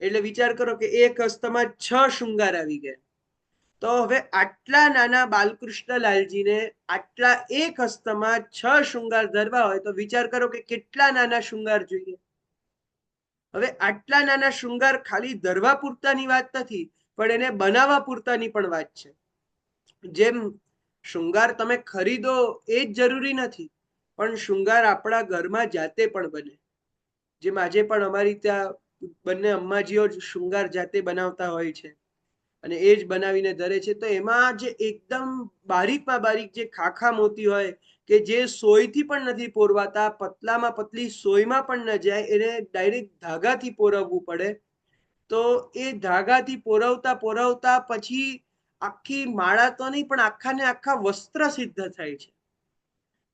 એટલે વિચાર કરો કે એક હસ્તમાં 6 શૃંગાર આવી ગયા. તો હવે આટલા નાના બાલકૃષ્ણલાલજીને આટલા એક હસ્તમાં 6 શૃંગાર ધરવા હોય તો વિચાર કરો કે કેટલા નાના શૃંગાર જોઈએ. હવે આટલા નાના શૃંગાર ખાલી ધરવા પૂરતાની વાત નથી, પણ એને બનાવવા પૂરતાની પણ વાત છે. જેમ શૃંગાર તમે ખરીદો એ જ જરૂરી નથી, પણ શૃંગાર આપણા ઘરમાં જાતે પણ બને. જેમ આજે પણ અમારી ત્યાં બંને અમ્માજીઓ જ શૃંગાર જાતે બનાવતા હોય છે અને એ જ બનાવીને ધરે છે. તો એમાં જે એકદમ બારીકમાં બારીક જે ખાખા મોતી હોય કે જે સોયથી પણ નથી પોરવાતા, પતલામાં પતલી સોયમાં પણ ન જાય, એને ડાયરેક્ટ ધાગાથી પોરવવું પડે. તો એ ધાગાથી પોરવતા પોરવતા પછી આખી માળા તો નહીં પણ આખા ને આખા વસ્ત્ર સિદ્ધ થાય છે.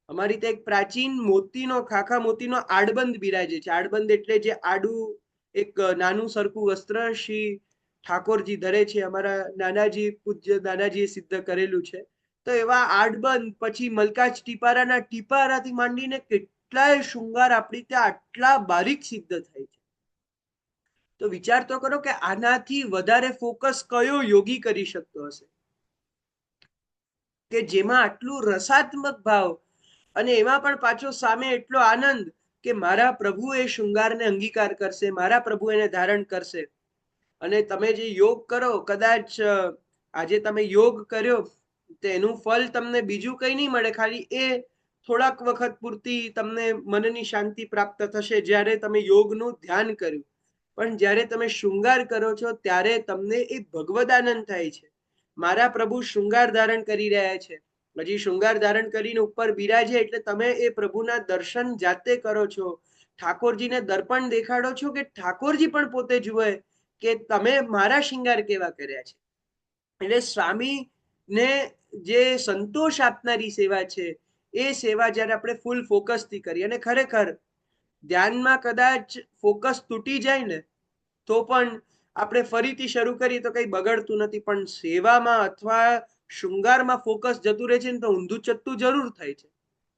અમારી ત્યાં એક પ્રાચીન મોતીનો ખાખા મોતીનો આડબંધ બિરાજે છે. આડબંધ એટલે જે આડું એક નાનું સરખું વસ્ત્ર શ્રી ઠાકોરજી ધરે છે. અમારા નાનાજી, પૂજ્ય નાનાજીએ સિદ્ધ કરેલું છે. તો એવા આડબંધ, પછી મલકાજ ટીપારાના ટીપારાથી માંડીને કેટલાય શૃંગાર આપણી ત્યાં આટલા બારીક સિદ્ધ થાય છે. તો વિચાર તો કરો કે આનાથી વધારે ફોકસ કયો યોગી કરી શકતો હશે કે જેમાં આટલું રસાત્મક ભાવ, અને એમાં પણ પાછો સામે એટલો આનંદ કે મારા પ્રભુ એ શૃંગારને અંગીકાર કરશે, મારા પ્રભુ એને ધારણ કરશે. અને તમે જે યોગ કરો, કદાચ આજે તમે યોગ કર્યો તો એનું ફળ તમને બીજું કંઈ નહીં મળે, ખાલી એ થોડાક વખત પૂરતી તમને મનની શાંતિ પ્રાપ્ત થશે જ્યારે તમે યોગનું ધ્યાન કર્યું. પણ જ્યારે તમે શૃંગાર કરો છો ત્યારે તમને એ ભગવદ આનંદ થાય છે. મારા પ્રભુ શૃંગાર ધારણ કરી રહ્યા છે, હજી શૃંગાર ધારણ કરીને ઉપર બિરાજે એટલે તમે એ પ્રભુના દર્શન જાતે કરો છો. ઠાકોરજીને દર્પણ દેખાડો છો કે ઠાકોરજી પણ પોતે જુએ કે તમે મારા શૃંગાર કેવા કર્યા છે. એટલે સ્વામીને જે સંતોષ આપનારી સેવા છે એ સેવા જ્યારે આપણે ફૂલ ફોકસથી કરીએ, અને ખરેખર ધ્યાનમાં કદાચ ફોકસ તૂટી જાય ને તો પણ આપણે ફરીથી શરૂ કરીએ તો કંઈ બગડતું નથી, પણ સેવામાં અથવા શૃંગારમાં ફોકસ જતું રહે છે ને તો ઊંધું ચત્તું જરૂર થાય છે.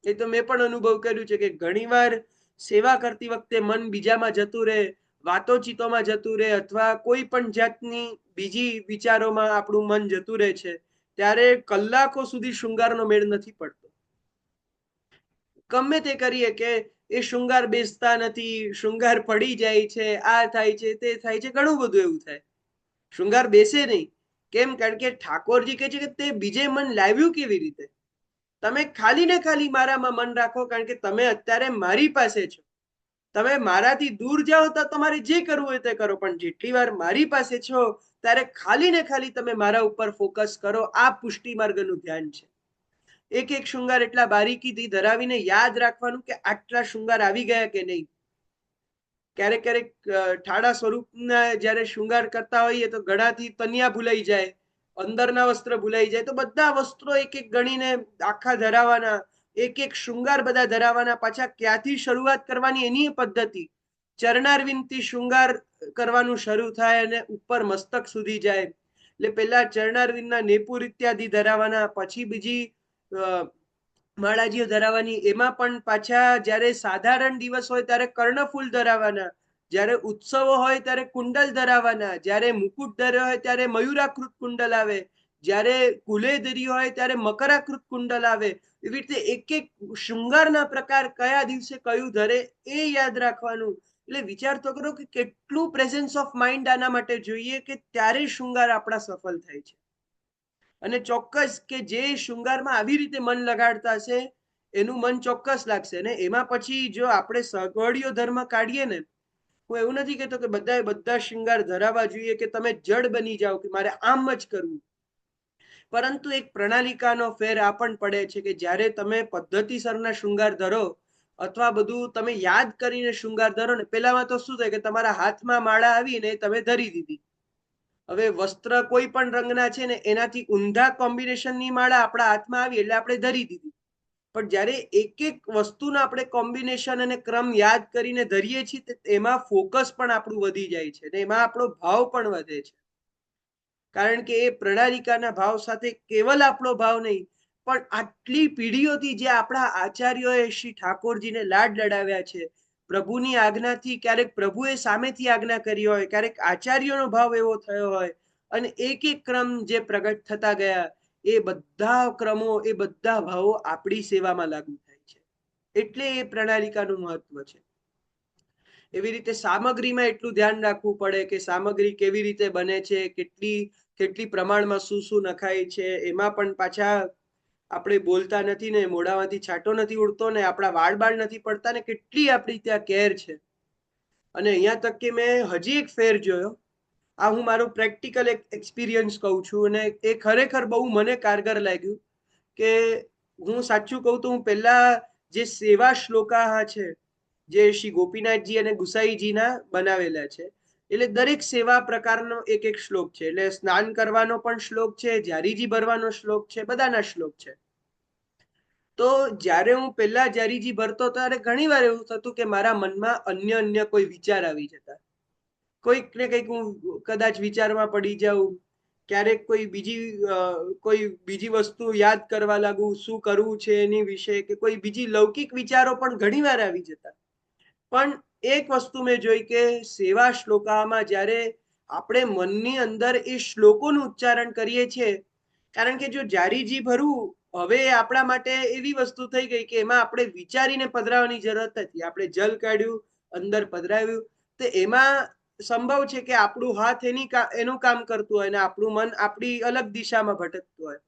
એ તો મેં પણ અનુભવ કર્યું છે કે ઘણીવાર સેવા કરતી વખતે મન બીજામાં જતું રહે, વાતોચીતોમાં જતું રહે, અથવા કોઈ પણ જાતની બીજી વિચારોમાં આપણું મન જતું રહે છે, ત્યારે કલાકો સુધી શૃંગારનો મેળ નથી પડતો. ગમે તે કરીએ કે એ શૃંગાર બેસતા નથી, શૃંગાર પડી જાય છે, આ થાય છે, તે થાય છે, ઘણું બધું એવું થાય. શૃંગાર બેસે નહીં. કેમ? કારણ કે ઠાકોરજી કહે છે કે તે બીજે મન લાવ્યું કેવી રીતે? તમે ખાલી ને ખાલી મારામાં મન રાખો, કારણ કે તમે અત્યારે મારી પાસે છો. તમે મારાથી દૂર જાઓ તો તમારે જે કરવું હોય તે કરો, પણ જેટલી વાર મારી પાસે છો ત્યારે ખાલી ને ખાલી તમે મારા ઉપર ફોકસ કરો. આ પુષ્ટિ માર્ગનું ધ્યાન છે. એક એક શૃંગાર એટલા બારીકીથી ધરાવીને યાદ રાખવાનું કે આટલા શૃંગાર આવી ગયા કે નહીં. ક્યારેક ક્યારેક ઠાડા સ્વરૂપના જ્યારે શૃંગાર કરતા હોઈએ તો ગળાથી તનિયા ભૂલાઈ જાય, અંદરના વસ્ત્ર ભૂલાઈ જાય, તો બધા વસ્ત્રો એક એક ગણીને આખા ધરાવાના, એક એક શૃંગાર બધા ધરાવાના. પાછા ક્યાંથી શરૂઆત કરવાની એની પદ્ધતિ, ચરણારવિંદથી શૃંગાર કરવાનું શરૂ થાય અને ઉપર મસ્તક સુધી જાય. એટલે પેલા ચરણારવિંદના નેપુર ઇત્યાદિ ધરાવાના, પછી બીજી માળાજીઓ ધરાવવાની. એમાં પણ પાછા જ્યારે સાધારણ દિવસ હોય ત્યારે કર્ણફૂલ ધરાવવાના, જ્યારે ઉત્સવો હોય ત્યારે કુંડલ ધરાવવાના, જ્યારે મુકુટ ધર્યો હોય ત્યારે મયુરાકૃત કુંડલ આવે, જ્યારે કુલેદરી હોય ત્યારે મકરાકૃત કુંડલ આવે. એવી રીતે એક એક શૃંગારના પ્રકાર કયા દિવસે કયું ધરે એ યાદ રાખવાનું. એટલે વિચાર તો કરો કે કેટલું પ્રેઝન્સ ઓફ માઇન્ડ આના માટે જોઈએ કે ત્યારે શૃંગાર આપણા સફળ થાય છે. અને ચોક્કસ કે જે શૃંગારમાં આવી રીતે મન લગાડતા હશે એનું મન ચોક્કસ લાગશે. ને એમાં પછી જો આપણે સગવડિયો ધર્મ કાઢીએ ને, હું એવું નથી કહેતો કે બધા શૃંગાર ધરાવવા જોઈએ કે તમે જડ બની જાઓ કે મારે આમ જ કરવું, પરંતુ એક પ્રણાલિકાનો ફેર આ પણ પડે છે કે જ્યારે તમે પદ્ધતિસરના શૃંગાર ધરો અથવા બધું તમે યાદ કરીને શૃંગાર ધરો ને, પેલામાં તો શું થાય કે તમારા હાથમાં માળા આવીને તમે ધરી દીધી. હવે વસ્ત્ર કોઈ પણ રંગના છે ને એનાથી ઊંધા કોમ્બિનેશનની માળા આપણા હાથમાં આવી એટલે આપણે ધરી દીધી. પણ જ્યારે એક એક વસ્તુનો આપણે કોમ્બિનેશન અને ક્રમ યાદ કરીને ધરીએ છીએ એમાં ફોકસ પણ આપણું વધી જાય છે ને એમાં આપણો ભાવ પણ વધે છે. કારણ કે એ પ્રણાલિકાના ભાવ સાથે કેવલ આપણો ભાવ નહીં, પણ આટલી પેઢીઓથી જે આપણા આચાર્યોએ શ્રી ઠાકોરજીને લાડ લડાવ્યા છે, પ્રભુની આજ્ઞાથી ક્યારેક પ્રભુએ સામેથી આજ્ઞા કરી હોય, ક્યારેક આચાર્યોનો ભાવ એવો થયો હોય, અને એક એક ક્રમ જે પ્રગટ થતા ગયા એ બધા ક્રમો એ બધા ભાવો આપણી સેવામાં લાગુ થાય છે. એટલે એ પ્રણાલિકાનું મહત્વ છે. એવી રીતે સામગ્રીમાં એટલું ધ્યાન રાખવું પડે કે સામગ્રી કેવી રીતે બને છે, કેટલી પ્રમાણમાં શું શું નખાય છે. એમાં પણ પાછા આપણે બોલતા નથી ને મોઢામાંથી છાંટો નથી ઉડતો ને આપણા વાળ બાળ નથી પડતા ને કેટલી આપણી ત્યાં કેર છે. અને અહીંયા તક કે મેં હજી એક ફેર જોયો, આ હું મારો પ્રેક્ટિકલ એક્સપિરિયન્સ કહું છું અને એ ખરેખર બહુ મને કારગર લાગ્યું. કે હું સાચું કહું તો હું પહેલા જે સેવા શ્લોકા છે જે શ્રી ગોપીનાથજી અને ગુસાઈજીના બનાવેલા છે, એટલે દરેક સેવા પ્રકારનો એક એક શ્લોક છે. એટલે સ્નાન કરવાનો પણ શ્લોક છે, જારીજી ભરવાનો શ્લોક છે, બધાના શ્લોક છે. તો જ્યારે હું પહેલા જારીજી ભરતો ત્યારે ઘણી વાર એવું થતું કે મારા મનમાં અન્ય કોઈ વિચાર આવી જતા, કોઈક ને કંઈક હું કદાચ વિચારમાં પડી જાઉં, ક્યારેક કોઈ બીજી વસ્તુ યાદ કરવા લાગુ, શું કરવું છે એની વિશે, કે કોઈ બીજી લૌકિક વિચારો પણ ઘણી વાર આવી જતા. પણ એક વસ્તુ મેં જોઈ કે સેવા શ્લોકામાં જ્યારે આપણે મનની અંદર એ શ્લોકોનું ઉચ્ચારણ કરીએ છીએ, કારણ કે જો જારીજી ભરવું હવે આપણા માટે એવી વસ્તુ થઈ ગઈ કે એમાં આપણે વિચારીને પધરાવવાની જરૂરત નથી. આપણે જલ કાઢ્યું, અંદર પધરાવ્યું, તો એમાં સંભવ છે કે આપણું હાથ એનું કામ કરતું હોય ને આપણું મન આપણી અલગ દિશામાં ભટકતું હોય.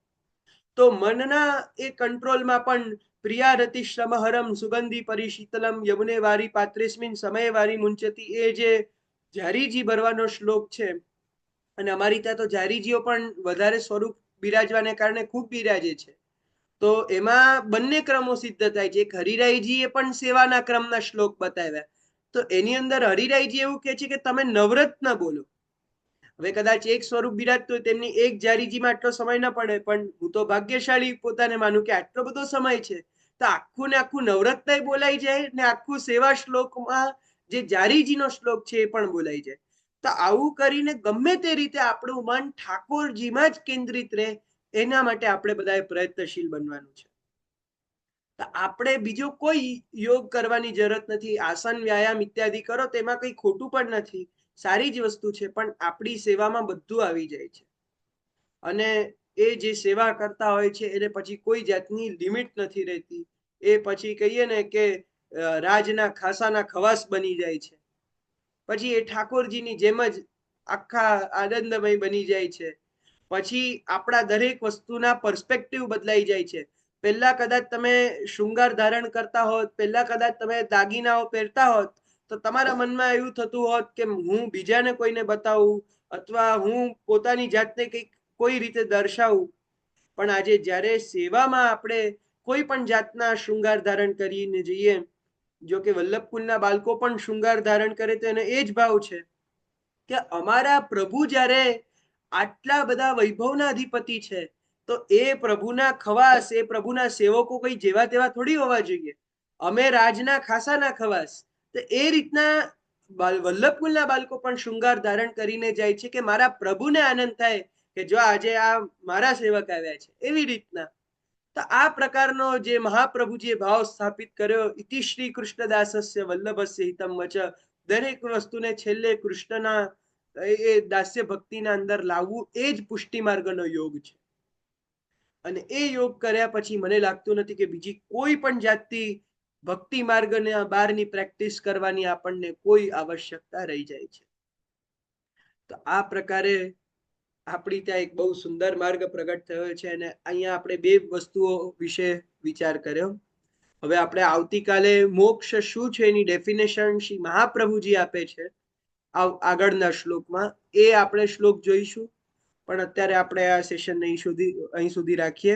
તો મનના એ કંટ્રોલમાં પણ પ્રિયારતિ શ્રમહરમ સુગંધી પરિશીતલમ યમુને વારી પાત્રેસ્મિન સમય વારી મુંચતી, એ જે જારીજી ભરવાનો શ્લોક છે, અને અમારી ત્યાં તો જારીજીઓ પણ વધારે સ્વરૂપ બિરાજવાને કારણે ખૂબ બિરાજે છે. તો એમાં બંને ક્રમો સિદ્ધ થાય છે. એક હરિરાયજીએ પણ સેવાના ક્રમના શ્લોક બતાવ્યા. તો એની અંદર હરિરાયજી એવું કહે છે કે તમે નવરત્ન બોલો. હવે કદાચ એક સ્વરૂપ બિરાજતું હોય તેમની એક જારીજીમાં આટલો સમય ન પડે, પણ હું તો ભાગ્યશાળી પોતાને માનું કે આટલો બધો સમય છે તો આખું ને આખું નવરત્ન બોલાઈ જાય ને આખું સેવા શ્લોકમાં જે જારીજીનો શ્લોક છે એ પણ બોલાઈ જાય. તો આવું કરીને ગમે તે રીતે આપણું મન ઠાકોરજીમાં જ કેન્દ્રિત રહે, એના માટે આપણે બધાએ પ્રયત્નશીલ બનવાનું છે. તો આપણે બીજો કોઈ યોગ કરવાની જરૂરત નથી. આસન વ્યાયામ ઇત્યાદિ કરો તેમાં કંઈ ખોટું પણ નથી, સારી જ વસ્તુ છે, પણ આપણી સેવામાં બધું આવી જાય છે. અને એ જે સેવા કરતા હોય છે એને પછી કોઈ જાતની લિમિટ નથી રહેતી. એ પછી કહીએ ને કે રાજના ખાસાના ખવાસ બની જાય છે. પછી એ ઠાકોરજીની જેમ જ આખા આનંદમય બની જાય છે. પછી આપણા દરેક વસ્તુના પર્સપેક્ટિવ બદલાઈ જાય છે. પહેલા કદાચ તમે શૃંગાર ધારણ કરતા હોત, પહેલા કદાચ તમે દાગીનાઓ પહેરતા હોત, તો તમારા મનમાં એવું થતું હોત કે હું બીજાને કોઈને બતાવું અથવા હું પોતાની જાતને કંઈક કોઈ રીતે દર્શાવું. પણ આજે જ્યારે સેવામાં આપણે કોઈ પણ જાતના શૃંગાર ધારણ કરીને જઈએ, જો કે વલ્લભકુલના બાળકો પણ શૃંગાર ધારણ કરે તો એને એ જ ભાવ છે કે અમારા પ્રભુ જ્યારે આટલા બધા વૈભવના અધિપતિ છે, તો એ પ્રભુના ખવાસ, એ પ્રભુના સેવકો કઈ જેવા તેવા થોડી હોવા જોઈએ. અમે રાજના ખાસાના ખવાસ. તો એ રીતના વલ્લભકુલના બાળકો પણ શૃંગાર ધારણ કરીને જાય છે કે મારા પ્રભુને આનંદ થાય કે જો આજે આ મારા સેવક આવ્યા છે. એવી રીતના તો આ પ્રકારનો જે મહાપ્રભુજીએ ભાવ સ્થાપિત કર્યો, ઇતિ શ્રી કૃષ્ણદાસસ્ય વલ્લભસ્ય હિતમ વચ દરેક વસ્તુને છેલ્લે કૃષ્ણના એ દાસ્ય ભક્તિના અંદર લાવવું, એ જ પુષ્ટિ માર્ગનો યોગ છે. અને એ યોગ કર્યા પછી મને લાગતું નથી કે બીજી કોઈ પણ જાતની ભક્તિ માર્ગને બહારની પ્રેક્ટિસ કરવાની આપણને કોઈ આવશ્યકતા રહી જાય છે. તો આ પ્રકારે આપણી ત્યાં એક બહુ સુંદર માર્ગ પ્રગટ થયો છે અને અહીંયા આપણે બે વસ્તુઓ વિશે વિચાર કર્યો. હવે આપણે આવતીકાલે મોક્ષ શું છે એની ડેફિનેશન શ્રી મહાપ્રભુજી આપે છે આગળના શ્લોકમાં, એ આપણે શ્લોક જોઈશું. પણ અત્યારે આપણે આ સેશન અહીં સુધી રાખીએ.